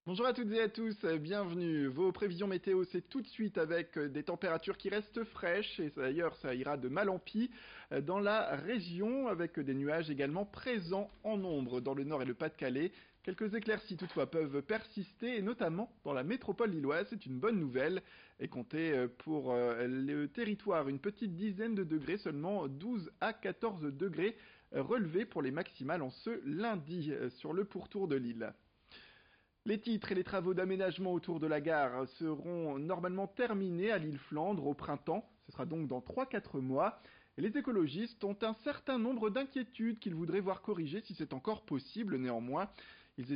Bonjour à toutes et à tous, bienvenue. Vos prévisions météo, c'est tout de suite avec des températures qui restent fraîches et d'ailleurs ça ira de mal en pis dans la région avec des nuages également présents en nombre dans le nord et le Pas-de-Calais. Quelques éclaircies toutefois peuvent persister et notamment dans la métropole lilloise, c'est une bonne nouvelle. Et comptez pour le territoire une petite dizaine de degrés, seulement 12 à 14 degrés relevés pour les maximales en ce lundi sur le pourtour de l'île. Les titres et les travaux d'aménagement autour de la gare seront normalement terminés à l'île Flandre au printemps. Ce sera donc dans 3-4 mois. Et les écologistes ont un certain nombre d'inquiétudes qu'ils voudraient voir corrigées si c'est encore possible néanmoins. Ils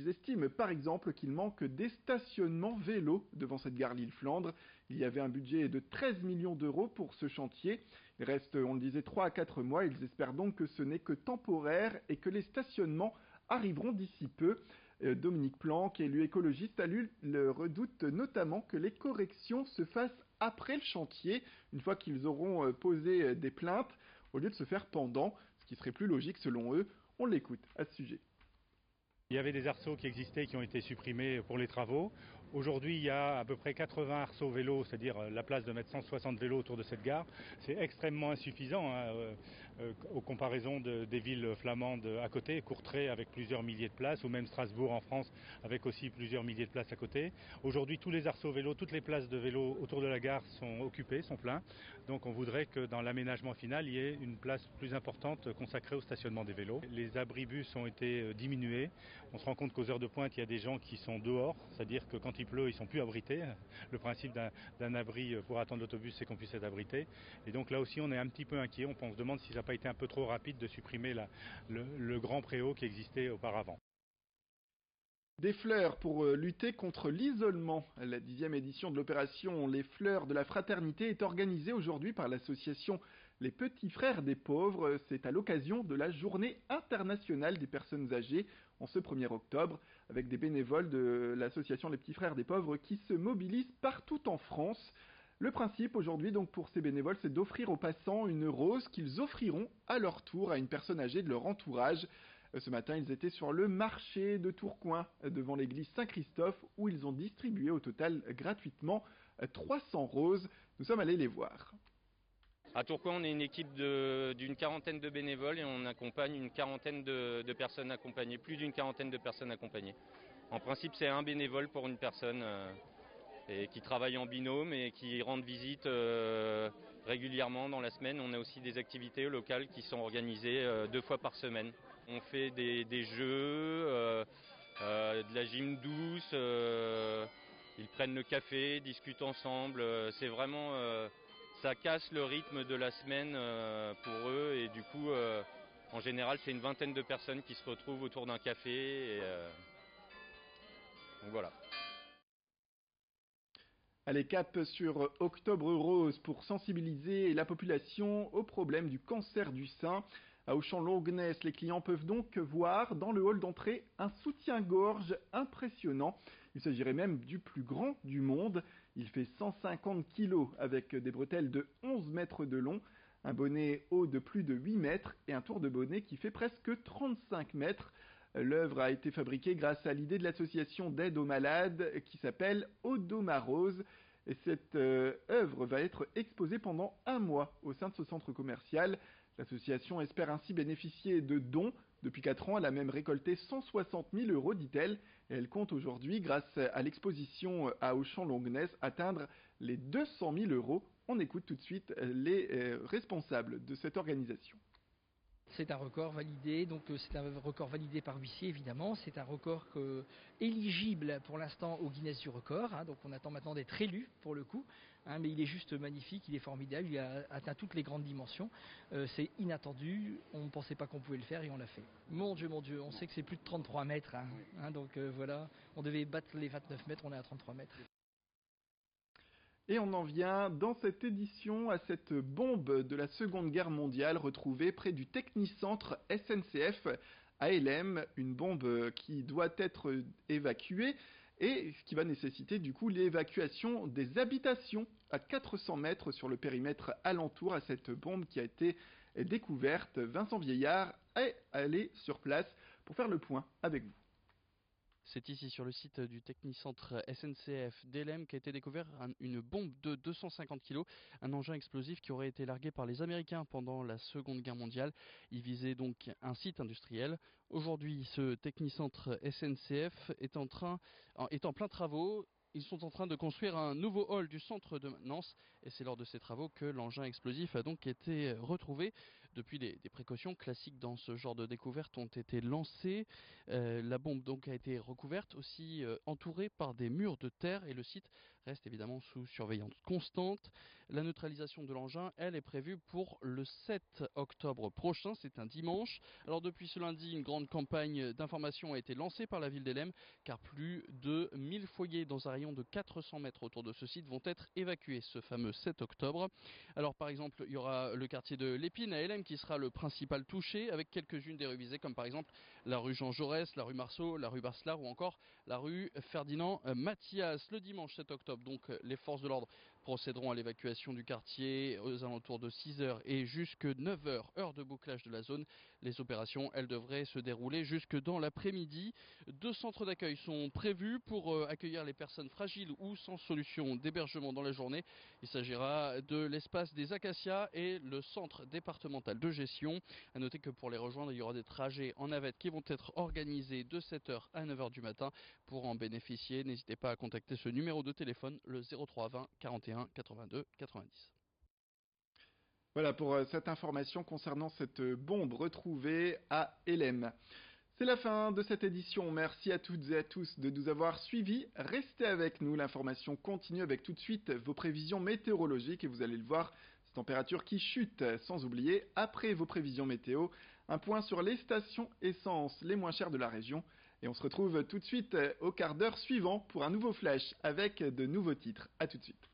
estiment par exemple qu'il manque des stationnements vélos devant cette gare Lille Flandre. Il y avait un budget de 13 millions d'euros pour ce chantier. Il reste, on le disait, 3 à 4 mois. Ils espèrent donc que ce n'est que temporaire et que les stationnements arriveront d'ici peu. Dominique Planck, élu écologiste, a lu le redoute notamment que les corrections se fassent après le chantier, une fois qu'ils auront posé des plaintes, au lieu de se faire pendant, ce qui serait plus logique selon eux. On l'écoute à ce sujet. Il y avait des arceaux qui existaient, qui ont été supprimés pour les travaux. Aujourd'hui, il y a à peu près 80 arceaux vélos, c'est-à-dire la place de mettre 160 vélos autour de cette gare. C'est extrêmement insuffisant aux comparaisons des villes flamandes à côté, Courtrai avec plusieurs milliers de places, ou même Strasbourg en France avec aussi plusieurs milliers de places à côté. Aujourd'hui, tous les arceaux vélos, toutes les places de vélos autour de la gare sont occupées, sont pleins. Donc on voudrait que dans l'aménagement final, il y ait une place plus importante consacrée au stationnement des vélos. Les abribus ont été diminués. On se rend compte qu'aux heures de pointe, il y a des gens qui sont dehors, c'est-à-dire que quand il pleut, ils ne sont plus abrités. Le principe d'un abri pour attendre l'autobus, c'est qu'on puisse être abrité. Et donc là aussi, on est un petit peu inquiet. On se demande si ça n'a pas été un peu trop rapide de supprimer le grand préau qui existait auparavant. Des fleurs pour lutter contre l'isolement. La 10e édition de l'opération Les Fleurs de la Fraternité est organisée aujourd'hui par l'association Les Petits Frères des Pauvres. C'est à l'occasion de la Journée internationale des personnes âgées en ce 1er octobre, avec des bénévoles de l'association Les Petits Frères des Pauvres qui se mobilisent partout en France. Le principe aujourd'hui donc pour ces bénévoles, c'est d'offrir aux passants une rose qu'ils offriront à leur tour à une personne âgée de leur entourage. Ce matin, ils étaient sur le marché de Tourcoing, devant l'église Saint-Christophe, où ils ont distribué au total gratuitement 300 roses. Nous sommes allés les voir. À Tourcoing, on est une équipe d'une quarantaine de bénévoles et on accompagne une quarantaine de personnes accompagnées, plus d'une quarantaine de personnes accompagnées. En principe, c'est un bénévole pour une personne et qui travaille en binôme et qui rend visite régulièrement dans la semaine. On a aussi des activités locales qui sont organisées 2 fois par semaine. On fait des jeux, de la gym douce, ils prennent le café, discutent ensemble. C'est vraiment, ça casse le rythme de la semaine pour eux et du coup, en général, c'est une vingtaine de personnes qui se retrouvent autour d'un café. Donc voilà. Allez, cap sur Octobre Rose pour sensibiliser la population au problème du cancer du sein. À Auchan-Longness, les clients peuvent donc voir dans le hall d'entrée un soutien-gorge impressionnant. Il s'agirait même du plus grand du monde. Il fait 150 kg avec des bretelles de 11 mètres de long, un bonnet haut de plus de 8 mètres et un tour de bonnet qui fait presque 35 mètres. L'œuvre a été fabriquée grâce à l'idée de l'association d'aide aux malades qui s'appelle Odomarose. Et cette œuvre va être exposée pendant un mois au sein de ce centre commercial. L'association espère ainsi bénéficier de dons. Depuis 4 ans, elle a même récolté 160 000 euros, dit-elle. Et elle compte aujourd'hui, grâce à l'exposition à Auchan-Longness, atteindre les 200 000 euros. On écoute tout de suite les responsables de cette organisation. C'est un record validé, donc c'est un record validé par huissier évidemment, c'est un record éligible pour l'instant au Guinness du record, donc on attend maintenant d'être élu pour le coup, mais il est juste magnifique, il est formidable, il a atteint toutes les grandes dimensions, c'est inattendu, on ne pensait pas qu'on pouvait le faire et on l'a fait. Mon Dieu, on sait que c'est plus de 33 mètres, donc voilà, on devait battre les 29 mètres, on est à 33 mètres. Et on en vient dans cette édition à cette bombe de la Seconde Guerre mondiale retrouvée près du technicentre SNCF à Helm, une bombe qui doit être évacuée et ce qui va nécessiter du coup l'évacuation des habitations à 400 mètres sur le périmètre alentour à cette bombe qui a été découverte. Vincent Vieillard est allé sur place pour faire le point avec vous. C'est ici sur le site du technicentre SNCF d'Elem qu'a été découvert une bombe de 250 kg, un engin explosif qui aurait été largué par les Américains pendant la Seconde Guerre mondiale. Il visait donc un site industriel. Aujourd'hui, ce technicentre SNCF est en plein travaux. Ils sont en train de construire un nouveau hall du centre de maintenance et c'est lors de ces travaux que l'engin explosif a donc été retrouvé. Depuis, des précautions classiques dans ce genre de découverte ont été lancées. La bombe donc a été recouverte, aussi entourée par des murs de terre et le site reste évidemment sous surveillance constante. La neutralisation de l'engin, elle, est prévue pour le 7 octobre prochain, c'est un dimanche. Alors depuis ce lundi, une grande campagne d'information a été lancée par la ville d'Elem car plus de 1000 foyers dans un rayon de 400 mètres autour de ce site vont être évacués ce fameux 7 octobre. Alors par exemple, il y aura le quartier de l'Épine à Elem qui sera le principal touché avec quelques-unes des rues visées comme par exemple la rue Jean Jaurès, la rue Marceau, la rue Barcelard ou encore la rue Ferdinand Mathias. Le dimanche 7 octobre, donc les forces de l'ordre procéderont à l'évacuation du quartier aux alentours de 6h et jusque 9h, heure de bouclage de la zone. Les opérations, elles devraient se dérouler jusque dans l'après-midi. 2 centres d'accueil sont prévus pour accueillir les personnes fragiles ou sans solution d'hébergement dans la journée. Il s'agira de l'espace des Acacias et le centre départemental de gestion. A noter que pour les rejoindre, il y aura des trajets en navette qui vont être organisés de 7h à 9h du matin. Pour en bénéficier, n'hésitez pas à contacter ce numéro de téléphone, le 03 20 41 82 90. Voilà pour cette information concernant cette bombe retrouvée à Elem. C'est la fin de cette édition. Merci à toutes et à tous de nous avoir suivis. Restez avec nous, l'information continue avec tout de suite vos prévisions météorologiques et vous allez le voir, ces températures qui chutent. Sans oublier, après vos prévisions météo, un point sur les stations essence les moins chères de la région. Et on se retrouve tout de suite au quart d'heure suivant pour un nouveau flash avec de nouveaux titres. À tout de suite.